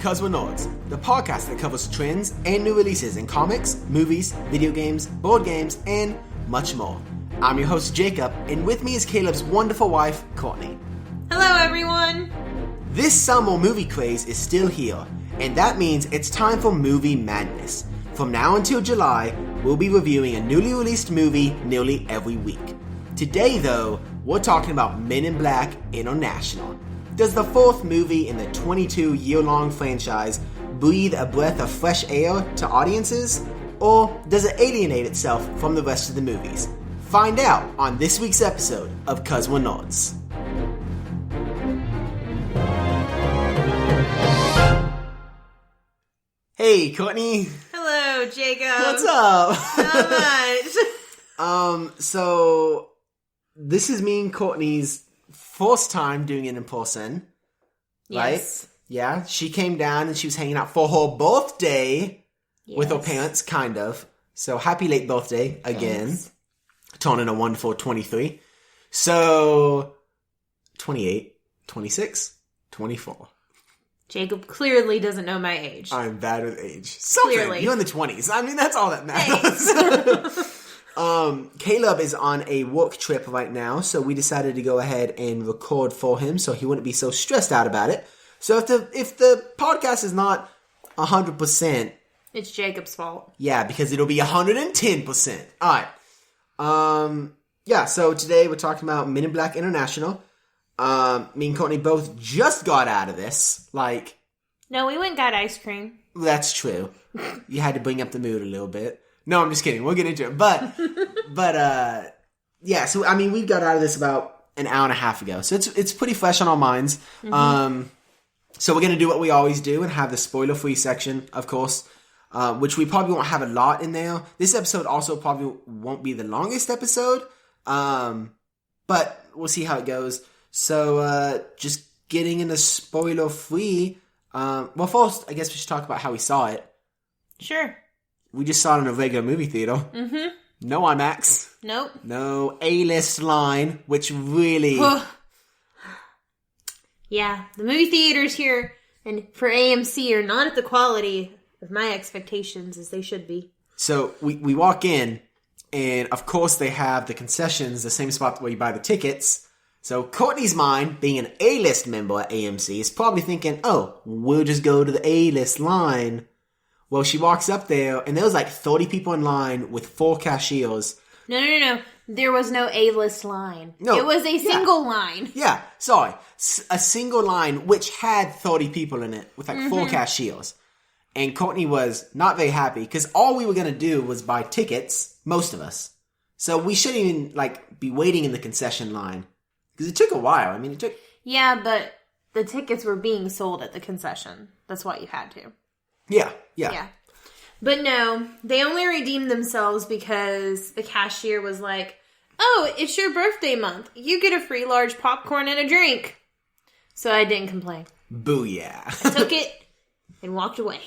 'Cause We're Nerds, the podcast that covers trends and new releases in comics, movies, video games, board games, and much more. I'm your host, Jacob, and with me is Caleb's wonderful wife, Courtney. Hello, everyone! This summer movie craze is still here, and that means it's time for movie madness. From now until July, we'll be reviewing a newly released movie nearly every week. Today, though, we're talking about Men in Black International. Does the fourth movie in the 22-year-long franchise breathe a breath of fresh air to audiences, or does it alienate itself from the rest of the movies? Find out on this week's episode of 'Cause We're Nerds. Hey, Courtney. Hello, Jacob. What's up? Not much. So this is me and Courtney's first time doing it in person, right? Yes. Yeah, she came down and she was hanging out for her birthday with her Yes. parents, kind of. So happy late birthday again. Thanks. Turning a wonderful 23. So 28, 26, 24. Jacob clearly doesn't know my age. I'm bad with age. Something. Clearly. You're in the 20s. I mean, that's all that matters. Caleb is on a work trip right now, so we decided to go ahead and record for him so he wouldn't be so stressed out about it. So if the podcast is not 100%, It's Jacob's fault. yeah, because it'll be 110%. Alright. Yeah, so today we're talking about Men in Black International. Me and Courtney both just got out of this. Like, No, we went and got ice cream. that's true. You had to bring up the mood a little bit. No, I'm just kidding. We'll get into it. But yeah, so, I mean, we got out of this about an hour and a half ago. So it's pretty fresh on our minds. Mm-hmm. So we're going to do what we always do and have the spoiler-free section, of course, which we probably won't have a lot in there. This episode also probably won't be the longest episode, but we'll see how it goes. So just getting into spoiler-free, well, first, I guess we should talk about how we saw it. Sure. We just saw it in a regular movie theater. Mm-hmm. No IMAX. Nope. No A-list line, which really... Yeah, the movie theaters here and for AMC are not at the quality of my expectations as they should be. So we walk in, and of course they have the concessions, the same spot where you buy the tickets. So Courtney's mind, being an A-list member at AMC, is probably thinking, oh, we'll just go to the A-list line. Well, she walks up there, and there was like 30 people in line with 4 cashiers. No. There was no A-list line. No, it was a single line. Yeah, sorry. A single line which had 30 people in it with like 4 cashiers. And Courtney was not very happy because all we were going to do was buy tickets, most of us. So we shouldn't even like be waiting in the concession line because it took a while. I mean, it took... Yeah, but the tickets were being sold at the concession. That's why you had to. Yeah. But no, they only redeemed themselves because the cashier was like, oh, it's your birthday month. You get a free large popcorn and a drink. So I didn't complain. Booyah. I took it and walked away.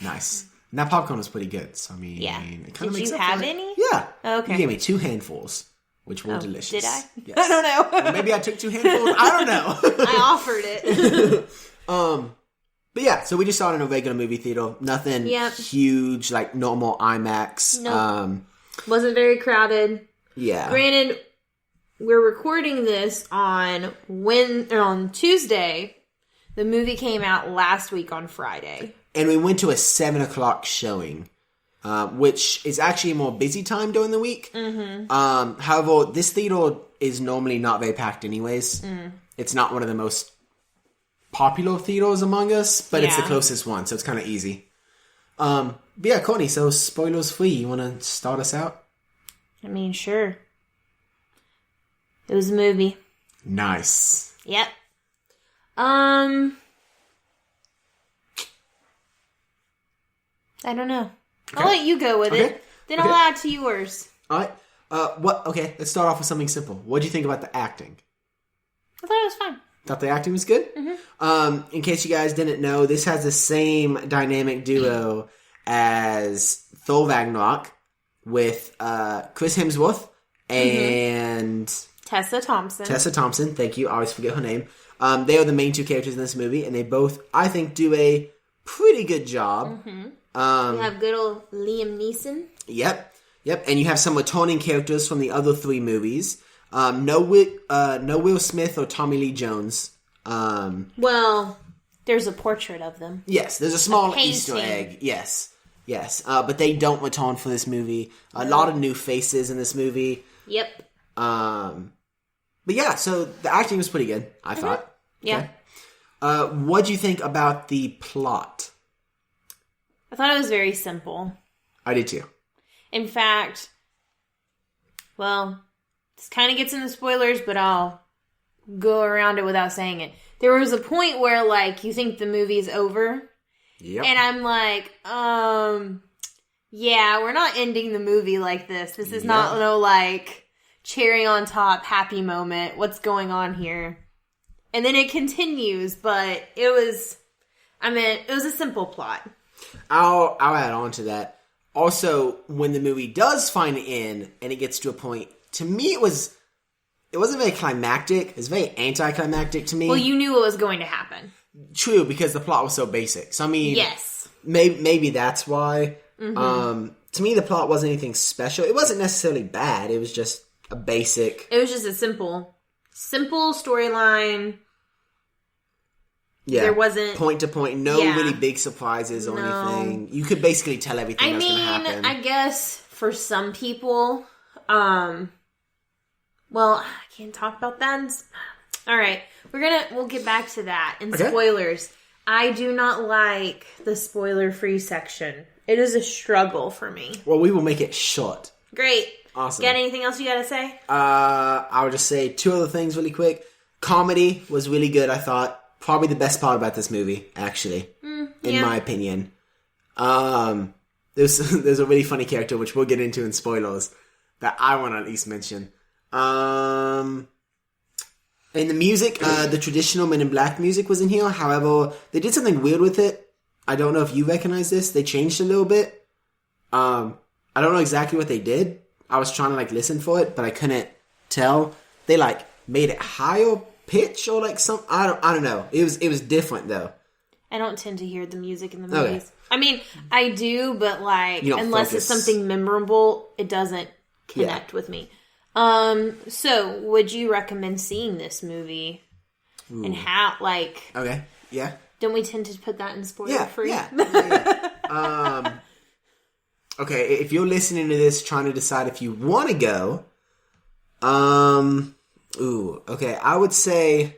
Nice. And that popcorn was pretty good. So, I mean, Yeah. it kind Did of makes you up have for it. any? Yeah. Oh, okay. You gave me 2 handfuls, which were delicious. Did I? Yes. I don't know. Or maybe I took 2 handfuls. I don't know. I offered it. But yeah, so we just saw it in a regular movie theater. Nothing huge, like normal IMAX. Nope. Wasn't very crowded. Yeah. Granted, we're recording this on Tuesday. The movie came out last week on Friday. And we went to a 7 o'clock showing, which is actually a more busy time during the week. Mm-hmm. However, this theater is normally not very packed anyways. It's not one of the most popular theaters among us, but it's the closest one, so it's kind of easy. But yeah, Courtney, so spoilers free. You want to start us out? I mean, sure. It was a movie. Nice. Yep. I don't know. Okay. I'll let you go with it. Then I'll add to yours. All right. Okay, let's start off with something simple. What do you think about the acting? I thought it was fine. Thought the acting was good? Mm-hmm. In case you guys didn't know, this has the same dynamic duo as Thor Ragnarok with Chris Hemsworth and Tessa Thompson. Tessa Thompson, thank you. I always forget her name. They are the main 2 characters in this movie, and they both, I think, do a pretty good job. We have good old Liam Neeson. Yep. And you have some returning characters from the other 3 movies. No Will Smith or Tommy Lee Jones. Well, there's a portrait of them. Yes, there's a small Easter egg. Yes. But they don't return for this movie. A lot of new faces in this movie. Yep. But yeah, so the acting was pretty good, I thought. Yeah. Okay. What do you think about the plot? I thought it was very simple. I did too. In fact, well, this kind of gets into spoilers, but I'll go around it without saying it. There was a point where, like, you think the movie's over. Yep. And I'm like, yeah, we're not ending the movie like this. This is not no, like, cherry on top, happy moment. What's going on here? And then it continues, but it was a simple plot. I'll add on to that. Also, when the movie does find an end and it gets to a point, to me it wasn't very climactic. It was very anticlimactic to me. Well, you knew what was going to happen. True, because the plot was so basic. So I mean, yes, maybe that's why. To me, the plot wasn't anything special. It wasn't necessarily bad. It was just a basic. It was just a simple storyline. Yeah, there wasn't point to point. No really big surprises or anything. You could basically tell everything that's going to happen. I guess for some people, well, I can't talk about that. All right, we'll get back to that in spoilers. I do not like the spoiler-free section. It is a struggle for me. Well, we will make it short. Great. Awesome. Got anything else you got to say? I would just say 2 other things really quick. Comedy was really good, I thought. Probably the best part about this movie, actually, in my opinion. There's a really funny character, which we'll get into in spoilers, that I want to at least mention. In the music, the traditional Men in Black music was in here. However, they did something weird with it. I don't know if you recognize this. They changed a little bit. I don't know exactly what they did. I was trying to listen for it, but I couldn't tell. They made it higher pitch or some. I don't know. It was different though. I don't tend to hear the music in the movies. Okay. I mean, I do, but unless it's something memorable, it doesn't connect with me. So would you recommend seeing this movie? Ooh. And how okay, yeah. Don't we tend to put that in spoiler free? Yeah. Okay, if you're listening to this trying to decide if you want to go, okay, I would say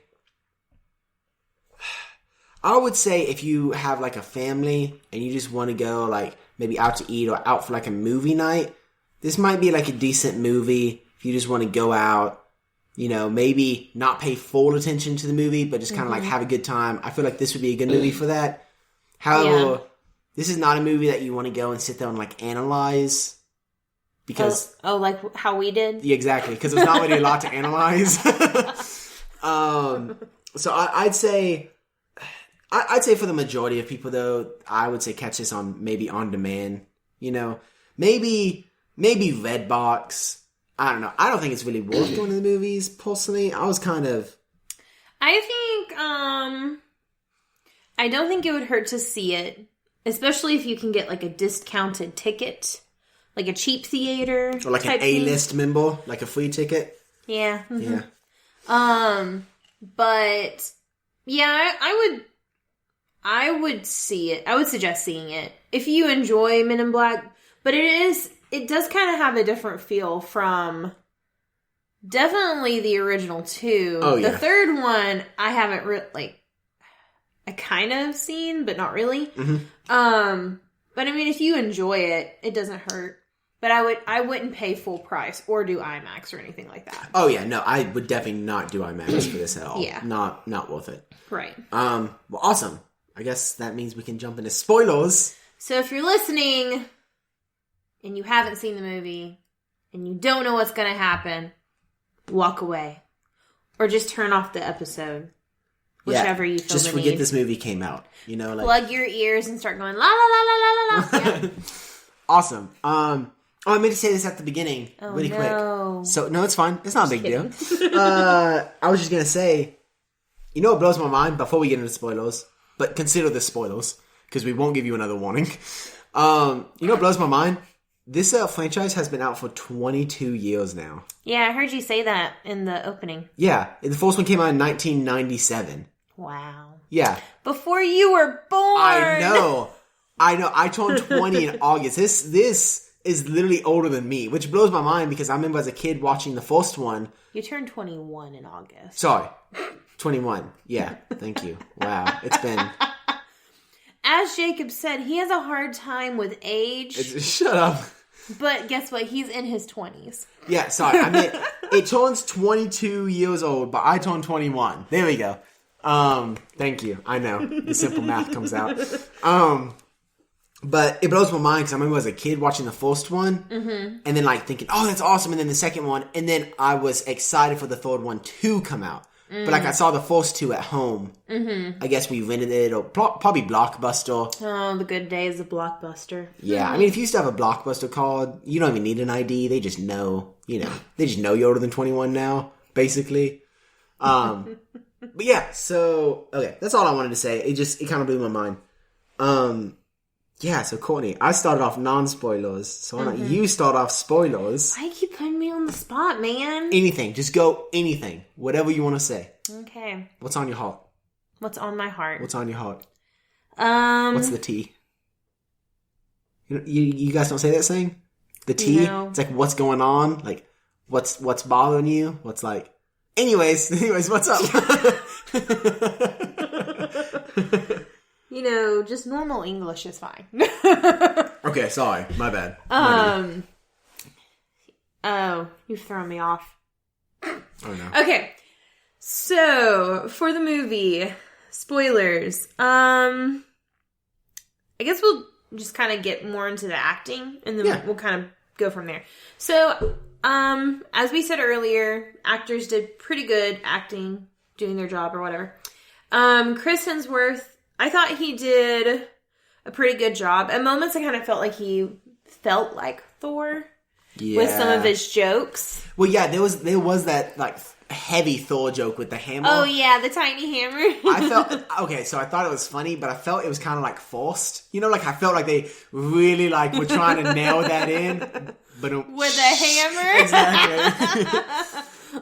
if you have a family and you just want to go maybe out to eat or out for a movie night, this might be a decent movie if you just want to go out, maybe not pay full attention to the movie, but just kind of have a good time. I feel like this would be a good movie for that. However, this is not a movie that you want to go and sit there and analyze. Because like how we did? Yeah, exactly, because there's not really a lot to analyze. So I'd say for the majority of people though, I would say catch this maybe on demand. Maybe Redbox. I don't know. I don't think it's really worth going to the movies. Personally, I was kind of. I think I don't think it would hurt to see it, especially if you can get a discounted ticket. Like a cheap theater. Or an A-list member. Like a free ticket. Yeah. Mm-hmm. Yeah. But, yeah, I would see it. I would suggest seeing it. If you enjoy Men in Black. But it does kind of have a different feel from definitely the original 2. Oh, yeah. The third one, I haven't I kind of seen, but not really. Mm-hmm. But I mean, if you enjoy it, it doesn't hurt. But I wouldn't pay full price or do IMAX or anything like that. Oh yeah, no, I would definitely not do IMAX for this at all. Yeah. Not worth it. Right. Well, awesome. I guess that means we can jump into spoilers. So if you're listening and you haven't seen the movie and you don't know what's going to happen, walk away. Or just turn off the episode. Whichever you feel just the forget need. This movie came out. Plug your ears and start going la la la la la la. Yeah. Awesome. I meant to say this at the beginning, really quick. So no, it's fine. It's not a big deal. I was just gonna say, what blows my mind before we get into spoilers, but consider this spoilers. because we won't give you another warning. You know what blows my mind? This franchise has been out for 22 years now. Yeah, I heard you say that in the opening. Yeah, the first one came out in 1997. Wow. Yeah. Before you were born! I know. I turned 20 in August. This is literally older than me, which blows my mind because I remember as a kid watching the first one. You turned 21 in August. Sorry. 21. Yeah, thank you. Wow, it's been... As Jacob said, he has a hard time with age. Shut up. But guess what? He's in his 20s. Yeah, sorry. I mean, it turns 22 years old, but I turned 21. There we go. Thank you. I know. The simple math comes out. But it blows my mind because I remember as a kid watching the first one and then like thinking, oh, that's awesome. And then the second one. And then I was excited for the third one to come out. But like I saw the first two at home. I guess we rented it or probably Blockbuster. Oh, the good days of Blockbuster. Yeah, I mean, if you used to have a Blockbuster card, you don't even need an ID. They just know, they just know you're older than 21 now, basically. But yeah, so, okay, that's all I wanted to say. It kind of blew my mind. Yeah, so Courtney, I started off non-spoilers, so why don't you start off spoilers? Why you keep putting me on the spot, man? Anything. Just go anything. Whatever you want to say. Okay. What's on your heart? What's on my heart? What's on your heart? What's the T? You guys don't say that saying? The T? No. It's like, what's going on? Like, what's bothering you? What's like... Anyways, what's up? Just normal English is fine. Okay, sorry. My bad. Oh, you've thrown me off. Oh, no. Okay. So, for the movie, spoilers. I guess we'll just kind of get more into the acting, and then we'll kind of go from there. So, as we said earlier, actors did pretty good acting, doing their job or whatever. Chris Hemsworth, I thought he did a pretty good job. At moments, I kind of felt like he felt like Thor with some of his jokes. Well, yeah, there was that like heavy Thor joke with the hammer. Oh yeah, the tiny hammer. I thought it was funny, but I felt it was kind of like forced. Like I felt like they really like were trying to nail that in, but with a hammer. Exactly.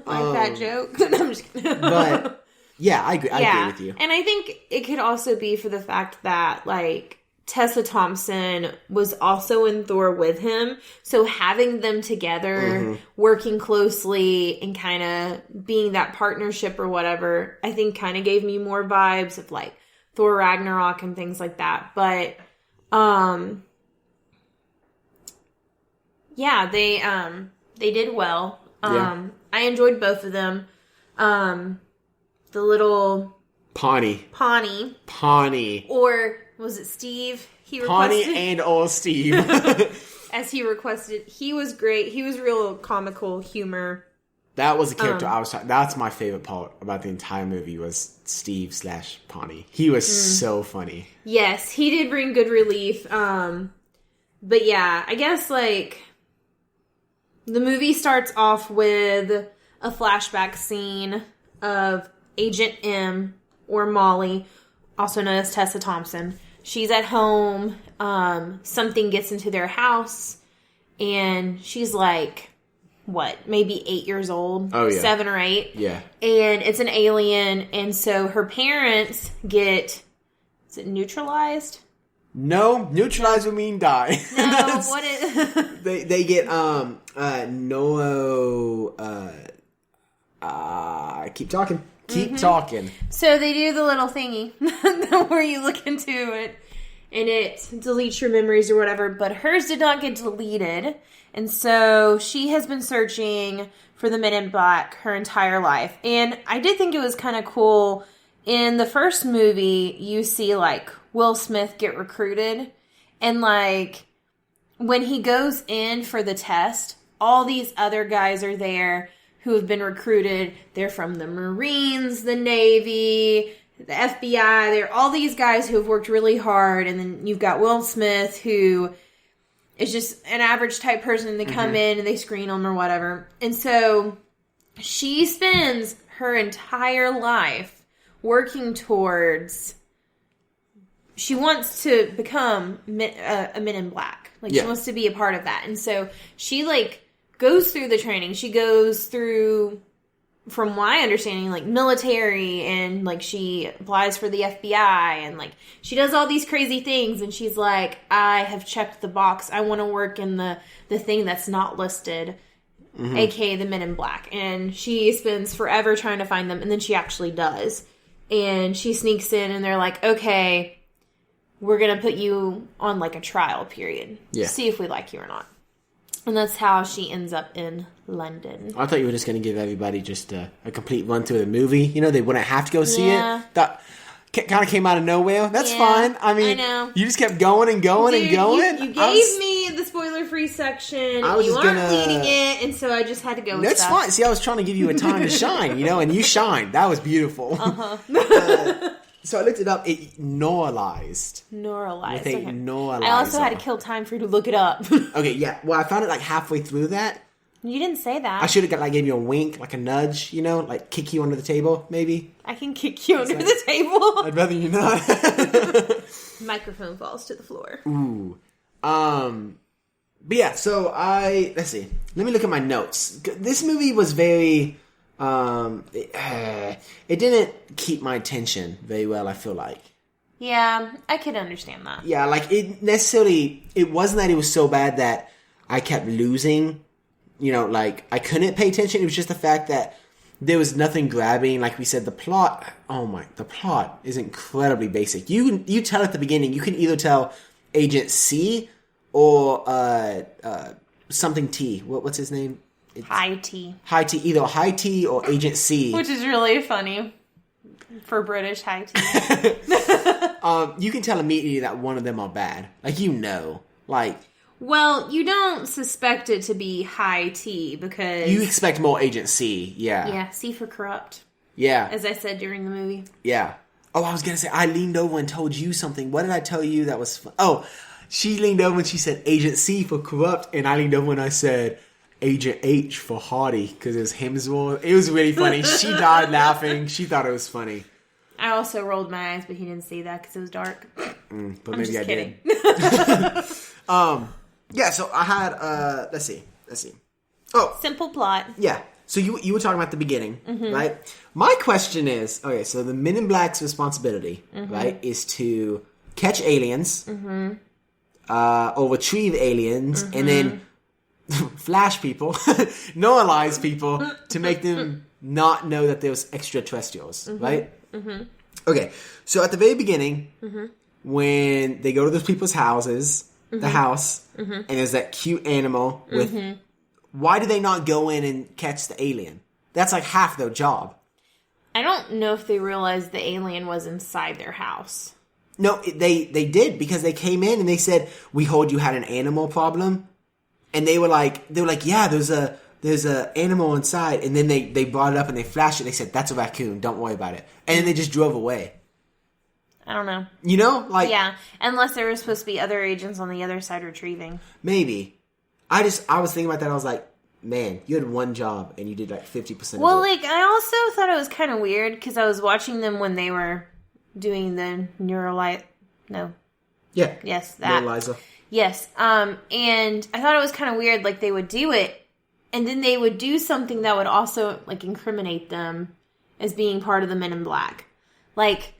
Like that joke. No, I'm just kidding. But yeah, I agree with you. And I think it could also be for the fact that, like, Tessa Thompson was also in Thor with him. So having them together, working closely, and kind of being that partnership or whatever, I think kind of gave me more vibes of, like, Thor Ragnarok and things like that. But, yeah, they did well. I enjoyed both of them. The little... Pawnee. Or, was it Steve? Pawnee and old Steve. As he requested. He was great. He was real comical humor. That was a character I was talking... That's my favorite part about the entire movie was Steve/Pawnee. He was so funny. Yes, he did bring good relief. But yeah, I guess, like... The movie starts off with a flashback scene of Agent M, or Molly, also known as Tessa Thompson. She's at home. Something gets into their house, and she's like, maybe 8 years old? Oh, yeah. 7 or 8. Yeah. And it's an alien, and so her parents get... Is it neutralized? No, neutralize would mean die. No, what is... They get, keep talking. Keep talking. So they do the little thingy where you look into it and it deletes your memories or whatever, but hers did not get deleted. And so she has been searching for the Men in Black her entire life. And I did think it was kind of cool. In the first movie, you see like Will Smith get recruited, and like when he goes in for the test, all these other guys are there who have been recruited. They're from the Marines, the Navy, the FBI. They're all these guys who have worked really hard. And then you've got Will Smith, who is just an average type person. They come in and they screen them or whatever. And so she spends her entire life working towards she wants to become a Men in Black. Like, she wants to be a part of that. And so she, like, goes through the training. She goes through, from my understanding, like, military, and, like, she applies for the FBI, and, like, she does all these crazy things, and she's like, I have checked the box. I want to work in the thing that's not listed, aka the Men in Black. And she spends forever trying to find them, and then she actually does. And she sneaks in, and they're like, okay, we're going to put you on, like, a trial period. Yeah. See if we like you or not. And that's how she ends up in London. I thought you were just going to give everybody just a complete run-through of the movie. You know, they wouldn't have to go see it. That kind of came out of nowhere. That's fine. I mean, you just kept going and going and going. You gave me the spoiler-free section. You weren't leading it, and so I just had to go with That's stuff. fine. See, I was trying to give you a time to shine, you know, and you shined. That was beautiful. So I looked it up. It normalized. Normalized. With a normalizer. I also had to kill time for you to look it up. Okay, yeah. Well, I found it like halfway through that. You didn't say that. I should have gave you a wink, like a nudge, you know, like kick you under the table, maybe. I can kick you under the table. I'd rather you not. Microphone falls to the floor. Ooh. But yeah, so let's see. Let me look at my notes. This movie was very, it didn't keep my attention very well, I feel like. Yeah, I could understand that. Yeah, like it wasn't that it was so bad that I kept losing, you know, like I couldn't pay attention. It was just the fact that there was nothing grabbing. Like we said, the plot is incredibly basic. You tell at the beginning, you can either tell Agent C or something T. What's his name? High T. High T. Either High T or Agent C. Which is really funny for British High T. You can tell immediately that one of them are bad. Like, you know. Like... Well, you don't suspect it to be High T because... You expect more Agent C, yeah. Yeah, C for corrupt. Yeah. As I said during the movie. Yeah. Oh, I was going to say, I leaned over and told you something. What did I tell you that was fun? Oh, she leaned over and she said Agent C for corrupt, and I leaned over and I said Agent H for Hardy, because it was Hemsworth. It was really funny. She died laughing. She thought it was funny. I also rolled my eyes, but he didn't see that because it was dark. But maybe I kidding. did. Yeah, so I had, let's see. Oh. Simple plot. Yeah. So you were talking about the beginning, right? My question is, okay, so the Men in Black's responsibility, right, is to catch aliens, or retrieve aliens, and then flash people, normalize people to make them not know that there's extraterrestrials, right? Okay, so at the very beginning, when they go to those people's houses, the house, and there's that cute animal with... Why do they not go in and catch the alien? That's like half their job. I don't know if they realized the alien was inside their house. No, they did, because they came in and they said, we heard you had an animal problem. And they were like, yeah, there's a animal inside. And then they brought it up and they flashed it. They said, that's a raccoon. Don't worry about it. And then they just drove away. I don't know. You know? Like, yeah, unless there were supposed to be other agents on the other side retrieving. Maybe. I was thinking about that. I was like, man, you had one job and you did like 50% of it. Well, like, I also thought it was kind of weird because I was watching them when they were doing the neurolite. No. Yeah. Yes, that. Neuralizer. Yes. And I thought it was kind of weird, like, they would do it and then they would do something that would also, like, incriminate them as being part of the Men in Black. Like,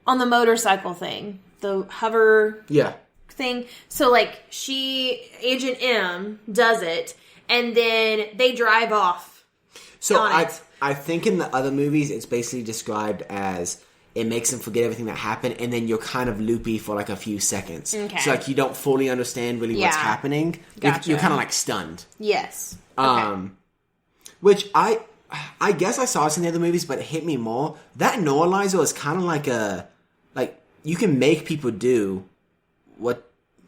on the motorcycle thing, the hover... Yeah. thing. So, like, Agent M does it, and then they drive off. So I think in the other movies, it's basically described as it makes them forget everything that happened, and then you're kind of loopy for like a few seconds. Okay. So, like, you don't fully understand really what's happening. Gotcha. You're kind of like stunned. Yes. Okay. Which I guess I saw this in the other movies, but it hit me more. That neuralizer is kind of like you can make people do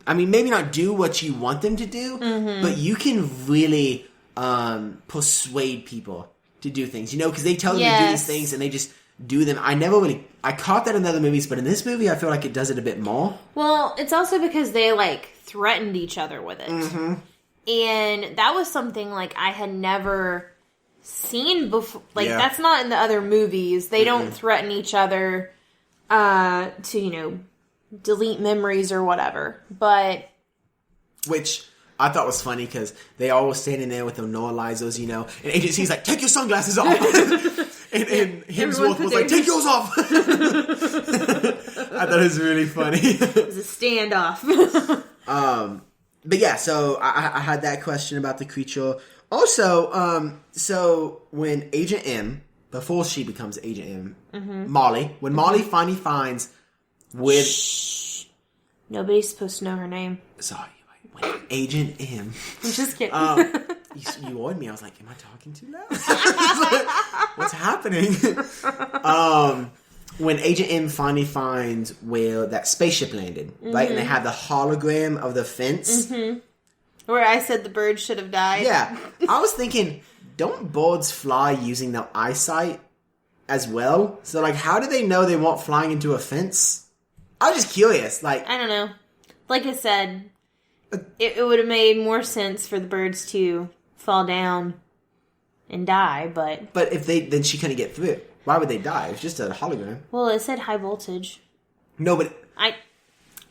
maybe not do what you want them to do, but you can really persuade people to do things, you know, because they tell them to do these things and they just do them. I caught that in other movies, but in this movie, I feel like it does it a bit more. Well, it's also because they, like, threatened each other with it. And that was something, like, I had never seen before. Like, that's not in the other movies. They don't threaten each other to, you know, delete memories or whatever. But which I thought was funny because they all were standing there with the normalizers, you know, and Agent C's like, take your sunglasses off. and Hemsworth was like, take yours off. I thought it was really funny. It was a standoff. But yeah, so I had that question about the creature. Also, so when Agent M, before she becomes Agent M, Molly, when Molly finally finds with... Shh. Nobody's supposed to know her name. Sorry. When Agent M... I'm just kidding. You warned me. I was like, am I talking too loud? Like, what's happening? When Agent M finally finds where that spaceship landed, right? And they have the hologram of the fence. Where I said the bird should have died. Yeah. I was thinking, don't birds fly using their eyesight as well? So, like, how do they know they weren't flying into a fence? I was just curious. Like, I don't know. Like I said, it would have made more sense for the birds to fall down and die, but... But if then she couldn't get through. Why would they die? It was just a hologram. Well, it said high voltage. No, but...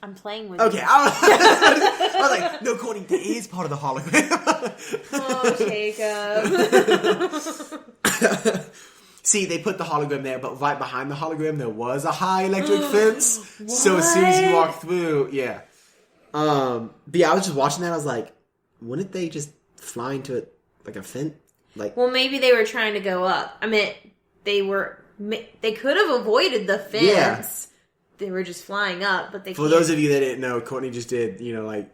I'm playing with okay, you. I was like, no, Courtney, that is part of the hologram. Oh, Jacob. See, they put the hologram there, but right behind the hologram, there was a high electric fence. So as soon as you walk through, yeah. But yeah, I was just watching that, I was like, wouldn't they just fly into it like a fence? Like, well, maybe they were trying to go up. I mean, they could have avoided the fence. Yeah. They were just flying up, but they For those of you that didn't know, Courtney just did, you know, like,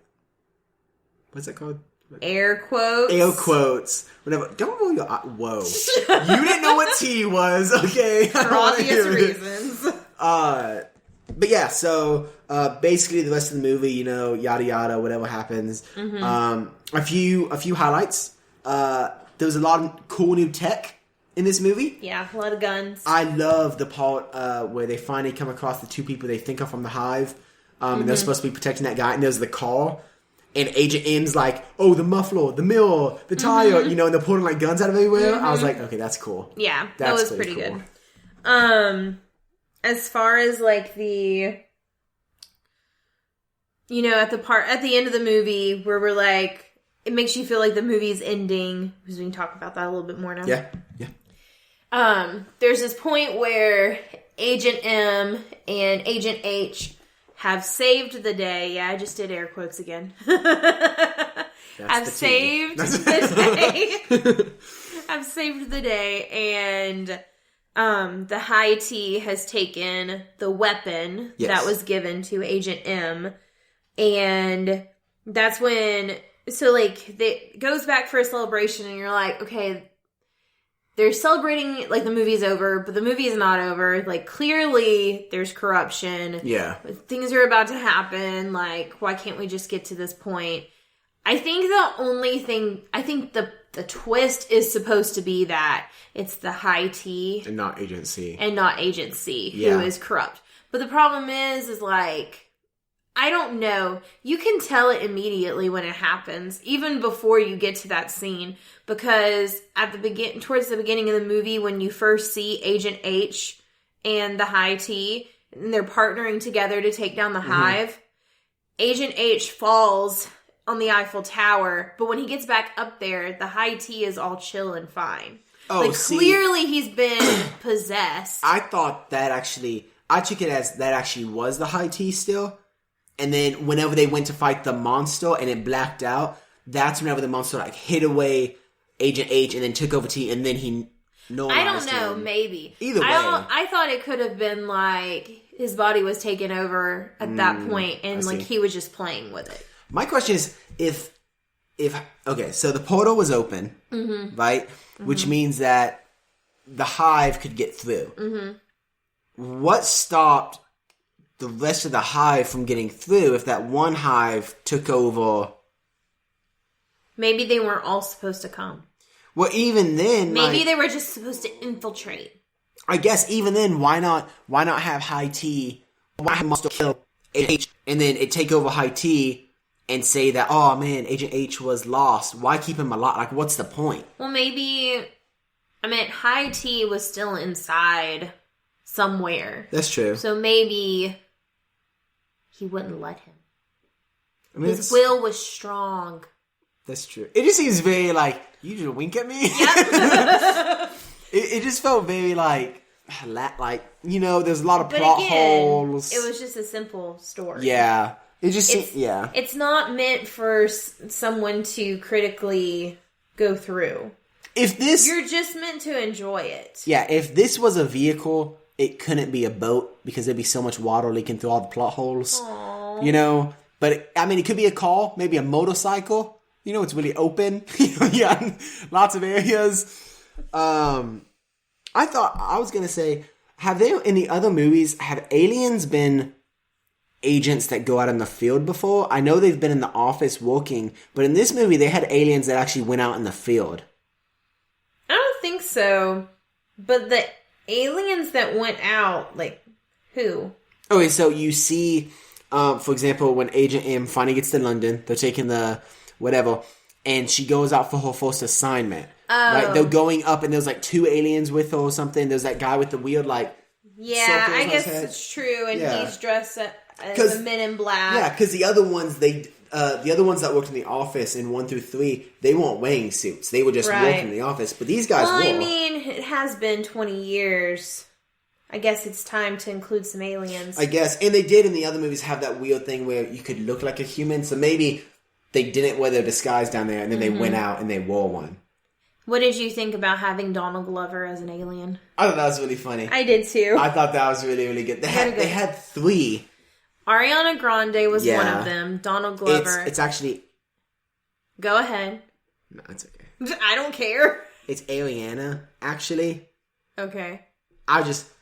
what's that called? Air quotes. Air quotes. Whatever. Don't roll your whoa. You didn't know what T was, okay? For obvious reasons. But yeah, so basically the rest of the movie, you know, yada yada, whatever happens. A few highlights. There was a lot of cool new tech in this movie. Yeah, a lot of guns. I love the part where they finally come across the two people they think are from the Hive. And they're supposed to be protecting that guy. And there's the car. And Agent M's like, oh, the muffler, the mirror, the tire, you know, and they're pulling like guns out of everywhere. I was like, okay, that's cool. Yeah, that was pretty cool. Good. As far as like the, you know, at the end of the movie where we're like, it makes you feel like the movie's ending, because we can talk about that a little bit more now. Yeah. There's this point where Agent M and Agent H have saved the day. Yeah, I just did air quotes again. I've saved the day. I've saved the day, and the High T has taken the weapon that was given to Agent M, and that's when. So like it goes back for a celebration, and you're like, okay. They're celebrating, like, the movie's over, but the movie is not over. Like, clearly, there's corruption. Yeah. Things are about to happen. Like, why can't we just get to this point? I think the twist is supposed to be that it's the High T. And not Agent C. Who is corrupt. But the problem is like, I don't know. You can tell it immediately when it happens, even before you get to that scene, because towards the beginning of the movie, when you first see Agent H and the High T, and they're partnering together to take down the Hive, Agent H falls on the Eiffel Tower, but when he gets back up there, the High T is all chill and fine. Oh, like, clearly he's been possessed. I thought that I took it as that actually was the High T still. And then whenever they went to fight the monster and it blacked out, that's whenever the monster like hit away Agent H and then took over T, and then he normalized I don't know, him. Maybe. Either way. I thought it could have been like his body was taken over at that point and like he was just playing with it. My question is if okay, so the portal was open, right? Which means that the Hive could get through. What stopped the rest of the Hive from getting through if that one Hive took over? Maybe they weren't all supposed to come. Well, even then, maybe they were just supposed to infiltrate. I guess even then, why not have High T? Why have Monster kill H and then it take over High T and say that, oh man, Agent H was lost. Why keep him alive? Like, what's the point? Well, maybe, High T was still inside somewhere. That's true. So maybe he wouldn't let him. I mean, His will was strong. That's true. It just seems very like, you just wink at me? Yep. it just felt very like, there's a lot of plot holes. It was just a simple story. Yeah. It just It's not meant for someone to critically go through. You're just meant to enjoy it. Yeah, if this was a vehicle, it couldn't be a boat because there'd be so much water leaking through all the plot holes. Aww. But it could be a car, maybe a motorcycle. It's really open. Yeah, lots of areas. I was going to say, in the other movies, have aliens been agents that go out in the field before? I know they've been in the office working, but in this movie, they had aliens that actually went out in the field. I don't think so. But the aliens that went out, like, who? Okay, so you see, for example, when Agent M finally gets to London, they're taking the whatever, and she goes out for her first assignment. Right? They're going up, and there's like 2 aliens with her or something. There's that guy with the weird, like, yeah, I guess it's true, and he's dressed as a Men in Black. Yeah, because the other ones, that worked in the office in 1 through 3, they weren't wearing suits. They were just working in the office. But these guys were. I mean, it has been 20 years. I guess it's time to include some aliens. I guess. And they did in the other movies have that weird thing where you could look like a human. So maybe they didn't wear their disguise down there, and then they went out and they wore one. What did you think about having Donald Glover as an alien? I thought that was really funny. I did too. I thought that was really, really good. They had 3. Ariana Grande was one of them. Donald Glover. It's actually... Go ahead. No, it's okay. I don't care. It's Ariana, actually. Okay.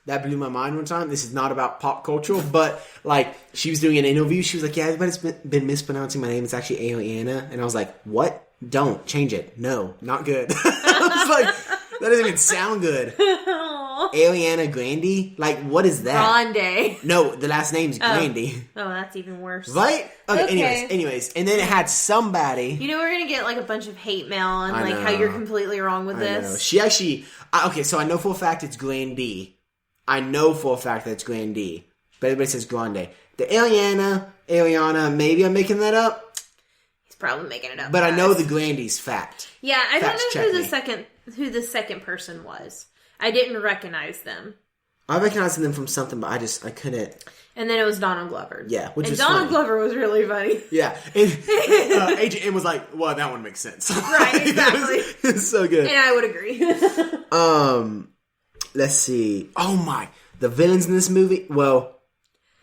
That blew my mind one time. This is not about pop culture, but, like, she was doing an interview. She was like, yeah, everybody's been mispronouncing my name. It's actually Ariana. And I was like, what? Don't. Change it. No. Not good. I was like, that doesn't even sound good. Ariana Grande? Like, what is that? Grande. No, the last name's Grande. Oh, that's even worse. Right? Okay. Anyways. And then it had somebody... we're going to get, like, a bunch of hate mail and, like, how you're completely wrong with this. Know. She actually... okay, so I know for a fact it's Grande. I know for a fact that it's Grande. But everybody says Grande. The Ariana, maybe I'm making that up. He's probably making it up. But I know the Grande's fact. Yeah, I don't know who the second person was. I didn't recognize them. I recognized them from something, but I couldn't. And then it was Donald Glover. Yeah, which was Donald funny. Glover was really funny. Yeah. And Agent M was like, well, that one makes sense. Right, exactly. It's so good. And I would agree. Let's see. Oh my. The villains in this movie, well,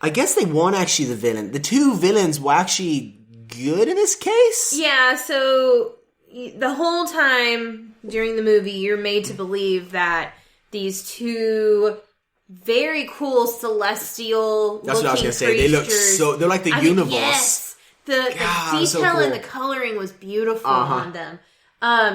I guess they weren't actually the villain. The 2 villains were actually good in this case? Yeah, so the whole time during the movie, you're made to believe that these 2 very cool celestial That's what I was going to say. They look they're like the universe. Yes. The detail so cool. and the coloring was beautiful on them.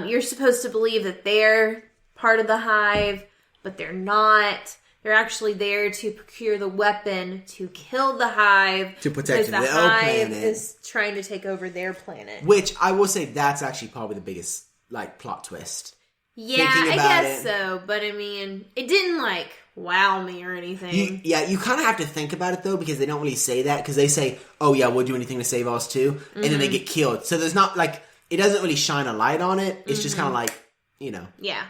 You're supposed to believe that they're part of the hive, but they're not. They're actually there to procure the weapon to kill the hive. To protect their hive planet. is trying to take over their planet. Which, I will say, that's actually probably the biggest, like, plot twist. Yeah, I guess so. But, I mean, it didn't, like, wow me or anything. You kind of have to think about it, though, because they don't really say that. Because they say, oh, yeah, we'll do anything to save us, too. And then they get killed. So there's not, like, it doesn't really shine a light on it. It's just kind of like, Yeah.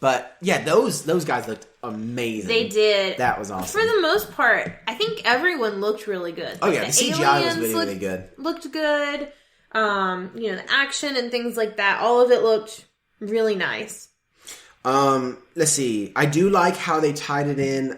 But, yeah, those guys looked amazing. They did. That was awesome. For the most part, I think everyone looked really good. Oh, yeah, the CGI was really, really good. Looked good. The action and things like that, all of it looked really nice. Let's see. I do like how they tied it in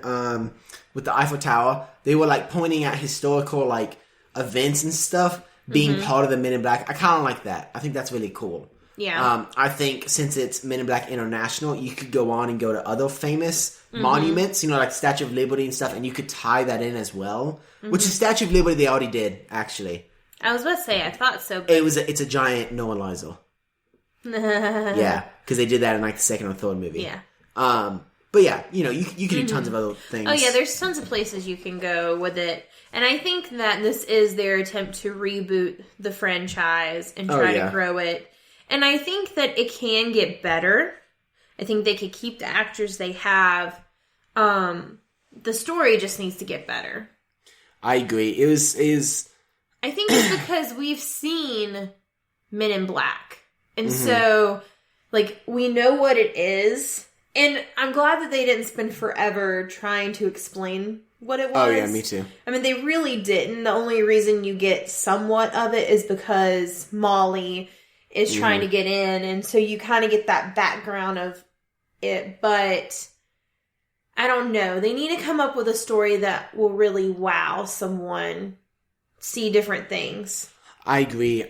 with the Eiffel Tower. They were, like, pointing at historical, like, events and stuff, being part of the Men in Black. I kind of like that. I think that's really cool. Yeah. I think since it's Men in Black International, you could go on and go to other famous monuments, like Statue of Liberty and stuff, and you could tie that in as well. Which the Statue of Liberty they already did, actually. I was about to say, I thought so. But... It's a giant Noah Liza. Yeah, because they did that in like the second or third movie. Yeah. But yeah, you can do tons of other things. Oh yeah, there's tons of places you can go with it. And I think that this is their attempt to reboot the franchise and try to grow it. And I think that it can get better. I think they could keep the actors they have. The story just needs to get better. I agree. It was I think it's because we've seen Men in Black. And so, like, we know what it is. And I'm glad that they didn't spend forever trying to explain what it was. Oh, yeah, me too. I mean, they really didn't. The only reason you get somewhat of it is because Molly is trying to get in. And so you kind of get that background of it. But I don't know. They need to come up with a story that will really wow someone, see different things. I agree.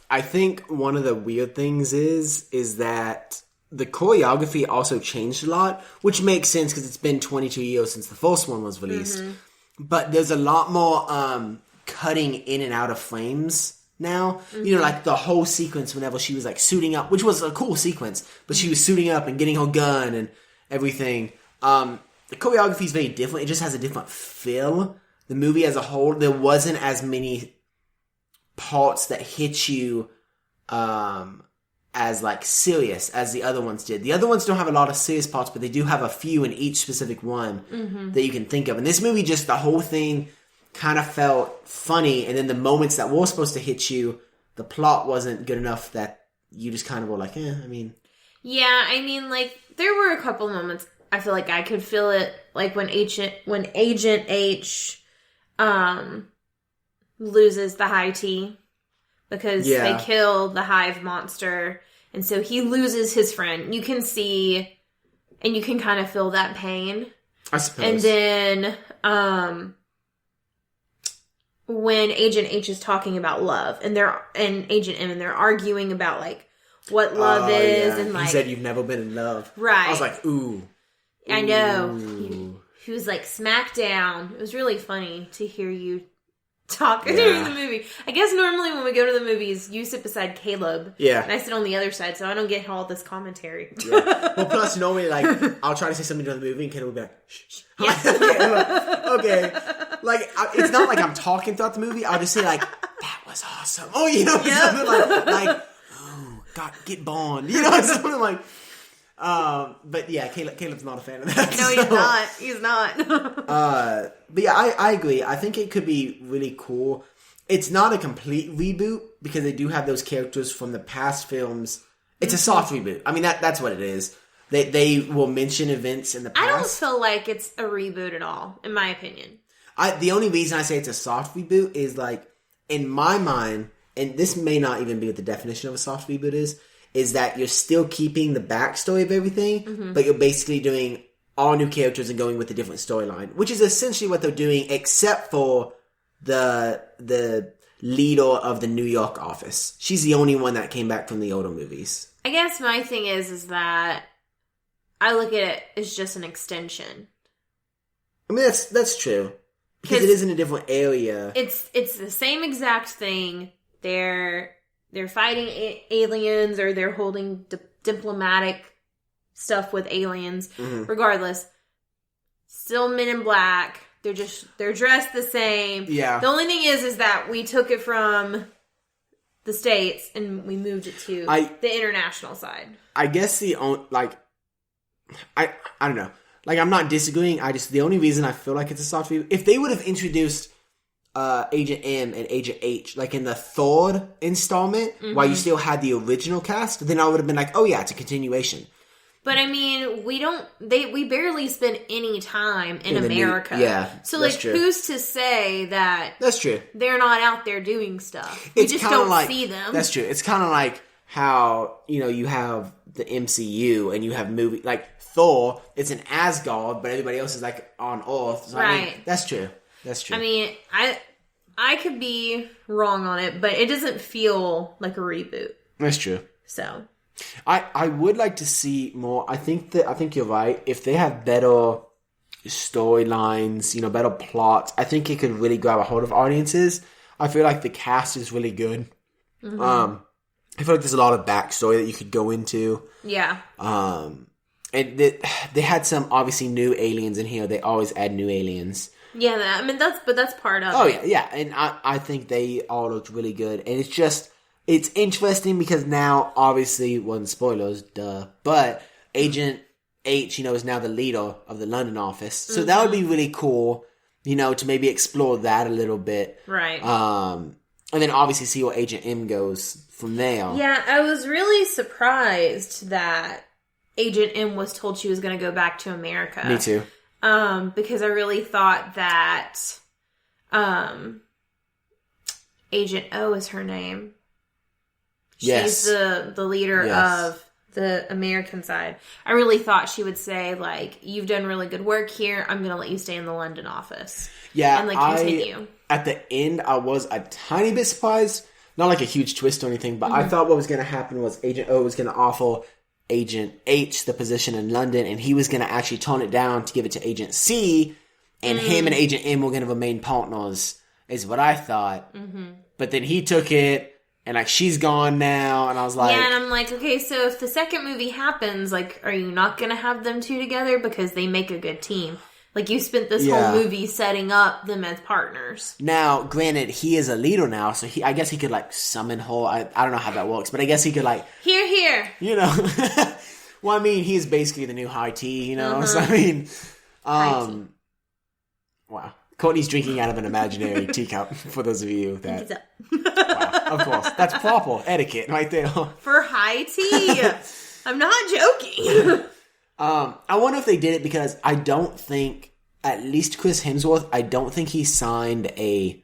I think one of the weird things is that the choreography also changed a lot, which makes sense because it's been 22 years since the first one was released. But there's a lot more cutting in and out of frames now. You know, like the whole sequence whenever she was like suiting up, which was a cool sequence, but she was suiting up and getting her gun and everything. The choreography is very different. It just has a different feel. The movie as a whole, there wasn't as many parts that hit you as like serious as the other ones did. The other ones don't have a lot of serious parts, but they do have a few in each specific one that you can think of. And this movie, just the whole thing kind of felt funny, and then the moments that were supposed to hit you, the plot wasn't good enough that you just kind of were like, I mean... Yeah, I mean, like, there were a couple moments I feel like I could feel it, like when Agent H loses the high tea because they kill the hive monster, and so he loses his friend. You can see, and you can kind of feel that pain. I suppose. And then when Agent H is talking about love, and Agent M, and they're arguing about like what love is, and like he said, "You've never been in love." Right. I was like, "Ooh." I know. He was like smack down. It was really funny to hear you talk during the movie. I guess normally when we go to the movies, you sit beside Caleb. Yeah. And I sit on the other side, so I don't get all this commentary. Yeah. Well, plus, normally, like, I'll try to say something during the movie, and Caleb will be like, shh, shh. Yeah. Okay. Like, it's not like I'm talking throughout the movie. I'll just say, like, that was awesome. Oh, you know, something like, oh, God, get Bond. You know, something like... but yeah, Caleb's not a fan of that. No, he's not. But yeah, I agree. I think it could be really cool. It's not a complete reboot because they do have those characters from the past films. It's a soft reboot. I mean, that's what it is. They will mention events in the past. I don't feel like it's a reboot at all, in my opinion. The only reason I say it's a soft reboot is like, in my mind, and this may not even be what the definition of a soft reboot is that you're still keeping the backstory of everything, but you're basically doing all new characters and going with a different storyline, which is essentially what they're doing, except for the leader of the New York office. She's the only one that came back from the older movies. I guess my thing is that I look at it as just an extension. I mean, that's true. Because it is in a different area. It's the same exact thing. They're fighting aliens, or they're holding diplomatic stuff with aliens. Regardless, still Men in Black. They're dressed the same. Yeah. The only thing is that we took it from the States and we moved it to the international side. I guess I don't know. Like, I'm not disagreeing. The only reason I feel like it's a soft reboot, if they would have introduced Agent M and Agent H, like in the third installment, while you still had the original cast, then I would have been like, oh yeah, it's a continuation. But I mean, we barely spend any time in America. So like, true. Who's to say that that's true? They're not out there doing stuff. We just don't see them. That's true. It's kind of like how, you have the MCU and you have movie like Thor. It's an Asgard, but everybody else is like on Earth. So, right. I mean, that's true. That's true. I mean, I could be wrong on it, but it doesn't feel like a reboot. That's true. So, I would like to see more. I think you're right. If they have better storylines, better plots, I think it could really grab a hold of audiences. I feel like the cast is really good. I feel like there's a lot of backstory that you could go into. Yeah. And they had some obviously new aliens in here. They always add new aliens. Yeah, that's part of it. Oh, yeah. And I think they all looked really good. And it's interesting because now, obviously, spoilers, duh. But Agent H, is now the leader of the London office. So that would be really cool. to maybe explore that a little bit. Right. And then obviously see where Agent M goes from there. Yeah, I was really surprised that Agent M was told she was going to go back to America. Me too. Because I really thought that Agent O is her name. Yes. She's the leader of the American side. I really thought she would say, like, you've done really good work here. I'm going to let you stay in the London office. Yeah. And, like, continue. At the end, I was a tiny bit surprised. Not like a huge twist or anything, but I thought what was going to happen was Agent O was going to offer Agent H the position in London, and he was going to actually tone it down to give it to Agent C, and him and Agent M were going to remain partners, is what I thought. But then he took it, and, like, she's gone now, and I was like... Yeah, and I'm like, okay, so if the second movie happens, like, are you not going to have them two together? Because they make a good team. Like, you spent this whole movie setting up them as partners. Now, granted, he is a leader now, so I guess he could, like, summon her. I don't know how that works, but I guess he could, like... Here. Well, I mean, he's basically the new high tea, So, I mean... Wow. Courtney's drinking out of an imaginary teacup, for those of you that... Wow, of course. That's proper etiquette right there. For high tea. I'm not joking. I wonder if they did it because I don't think, at least Chris Hemsworth, I don't think he signed a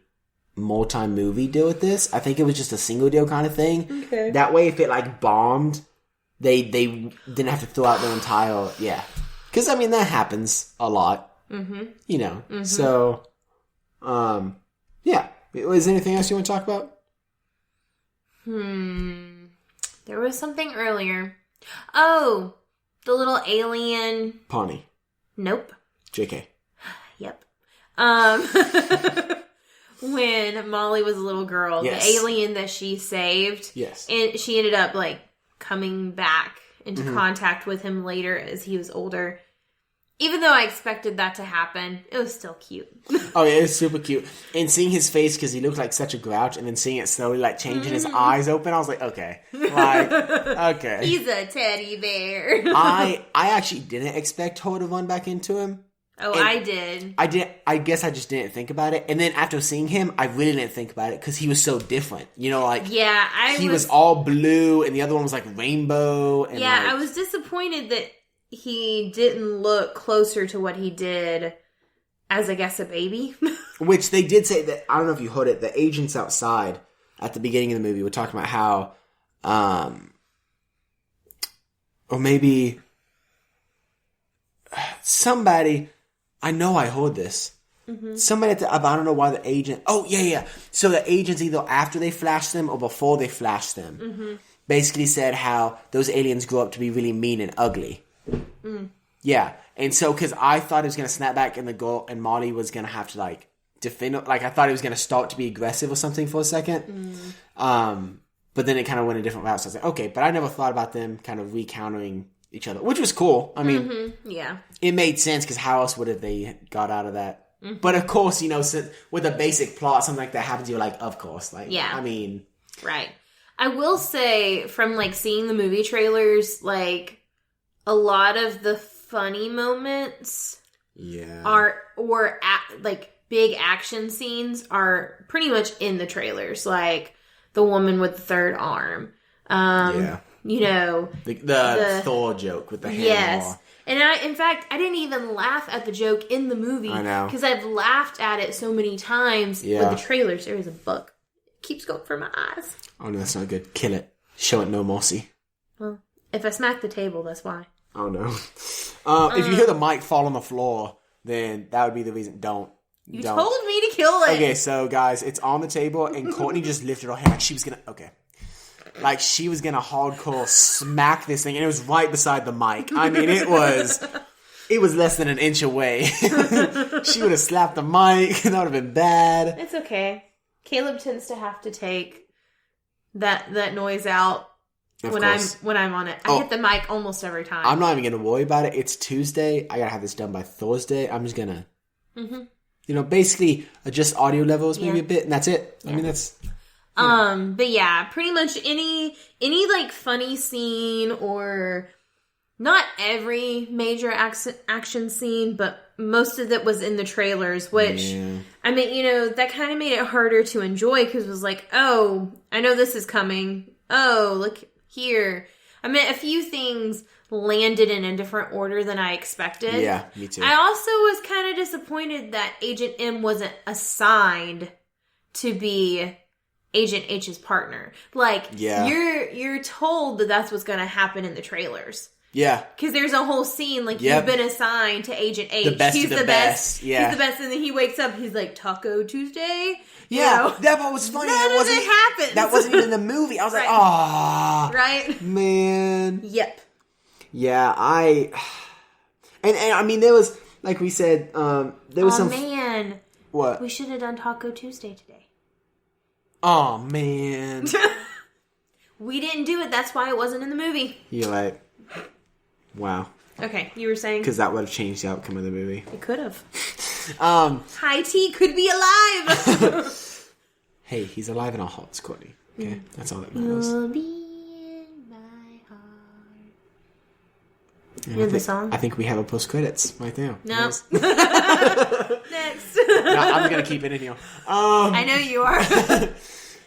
multi-movie deal with this. I think it was just a single deal kind of thing. Okay. That way, if it, like, bombed, they didn't have to throw out their entire... Yeah. Because, I mean, that happens a lot. So, yeah. Is there anything else you want to talk about? There was something earlier. Oh, the little alien... Pawnee. Nope. JK. Yep. When Molly was a little girl, yes. the alien that she saved... Yes. And she ended up, like, coming back into contact with him later as he was older. Even though I expected that to happen, it was still cute. Oh, yeah, it was super cute. And seeing his face, because he looked like such a grouch, and then seeing it slowly, like, changing his eyes open, I was like, okay. Like, okay. He's a teddy bear. I actually didn't expect her to run back into him. Oh, and I did. I guess I just didn't think about it. And then after seeing him, I really didn't think about it, because he was so different. Like... Yeah, he was all blue, and the other one was, like, rainbow. And yeah, I was disappointed that he didn't look closer to what he did as, I guess, a baby. Which they did say that, I don't know if you heard it, the agents outside at the beginning of the movie were talking about how, or maybe somebody, I know I heard this. Somebody I don't know why the agent, so the agents either after they flashed them or before they flashed them basically said how those aliens grew up to be really mean and ugly. Yeah, and so because I thought he was going to snap back and the girl and Molly was going to have to like defend, like I thought he was going to start to be aggressive or something for a second, but then it kind of went a different route. So I was like, okay, but I never thought about them kind of re-countering each other, which was cool. I mean, yeah, it made sense because how else would have they got out of that? But of course, with a basic plot, something like that happens, you're like, of course, like, yeah, I mean, right. I will say from like seeing the movie trailers, like. A lot of the funny moments like big action scenes are pretty much in the trailers. Like the woman with the third arm. The Thor joke with the hammer. Yes. And in fact, I didn't even laugh at the joke in the movie. I know. Because I've laughed at it so many times with the trailers. There is a bug. It keeps going for my eyes. Oh no, that's not good. Kill it. Show it no mercy. Well, if I smack the table, that's why. Oh no. If you hear the mic fall on the floor, then that would be the reason. Don't. You told me to kill it. Okay, so guys, it's on the table, and Courtney just lifted her hand like she was gonna. Okay. Like she was gonna hardcore smack this thing, and it was right beside the mic. I mean, it was less than an inch away. She would have slapped the mic, and that would have been bad. It's okay. Caleb tends to have to take that noise out. When I'm on it. I hit the mic almost every time. I'm not even going to worry about it. It's Tuesday. I got to have this done by Thursday. I'm just going to, basically adjust audio levels maybe a bit, and that's it. Yeah. I mean, that's... But yeah, pretty much any like funny scene or not every major action scene, but most of it was in the trailers, which, I mean, that kind of made it harder to enjoy because it was like, oh, I know this is coming. Oh, look here. I mean, a few things landed in a different order than I expected. Yeah, me too. I also was kind of disappointed that Agent M wasn't assigned to be Agent H's partner. Like, you're told that that's what's going to happen in the trailers. Yeah. Because there's a whole scene, like, you've been assigned to Agent H. The best He's of the best. Yeah. He's the best. And then he wakes up, he's like, Taco Tuesday? Yeah. That was funny. None of it happens. That wasn't even in the movie. I was like, ah. Right? Man. Yep. Yeah, And I mean, there was, like we said, there was some... Oh, man. What? We should have done Taco Tuesday today. Oh, man. We didn't do it. That's why it wasn't in the movie. You're like... Wow. Okay, you were saying? Because that would have changed the outcome of the movie. It could have. High Tea could be alive! Hey, he's alive in our hearts, Courtney. Okay? That's all that matters. You'll be in my heart. You know the song? I think we have a post-credits right there. No. Nice. Next. No, I'm going to keep it in here. I know you are.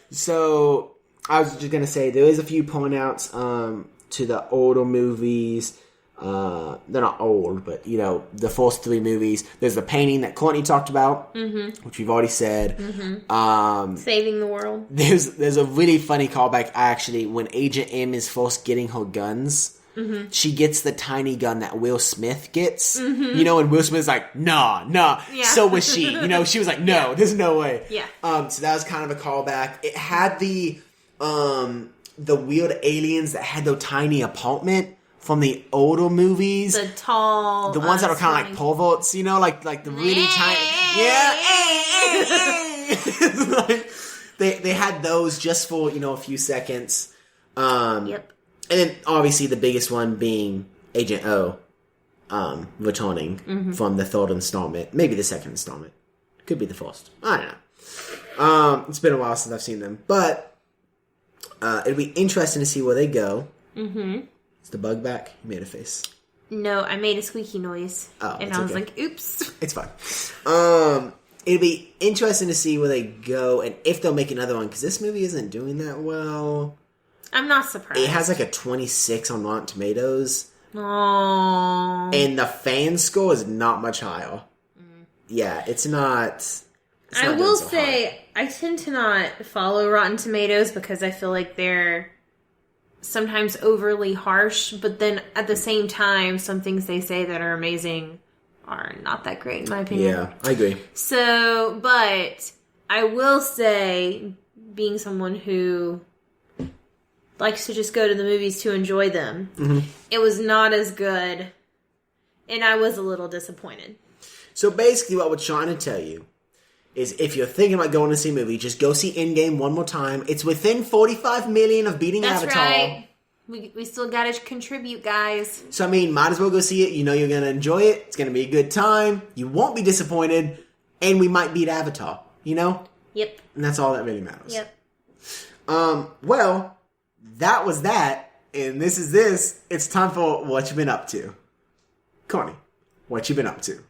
So, I was just going to say, there is a few point-outs to the older movies. They're not old, but, the first 3 movies. There's the painting that Courtney talked about, which we've already said. Saving the world. There's a really funny callback, actually, when Agent M is first getting her guns. She gets the tiny gun that Will Smith gets. And Will Smith's like, nah. Yeah. So was she. She was like, no, there's no way. Yeah. So that was kind of a callback. It had the weird aliens that had the tiny apartment from the older movies. The tall... The ones that are kind of like perverts, like the really tiny... Yeah! They had those just for, a few seconds. Yep. And then, obviously, the biggest one being Agent O returning from the third installment. Maybe the second installment. Could be the first. I don't know. It's been a while since I've seen them. But it'll be interesting to see where they go. Is the bug back? You made a face. No, I made a squeaky noise. Oh, and I was like, oops. It's fine. It'll be interesting to see where they go and if they'll make another one. Because this movie isn't doing that well. I'm not surprised. It has like a 26 on Rotten Tomatoes. Aww. And the fan score is not much higher. Yeah, it's not... I will say, I tend to not follow Rotten Tomatoes because I feel like they're sometimes overly harsh, but then at the same time, some things they say that are amazing are not that great, in my opinion. Yeah, I agree. So, but I will say, being someone who likes to just go to the movies to enjoy them, it was not as good, and I was a little disappointed. So basically what we're trying to tell you is if you're thinking about going to see a movie, just go see Endgame one more time. It's within 45 million of beating Avatar. That's right. We still gotta contribute, guys. So, I mean, might as well go see it. You know you're gonna enjoy it. It's gonna be a good time. You won't be disappointed. And we might beat Avatar. Yep. And that's all that really matters. Yep. Well, that was that. And this is this. It's time for What You Been Up To. Courtney, what you been up to?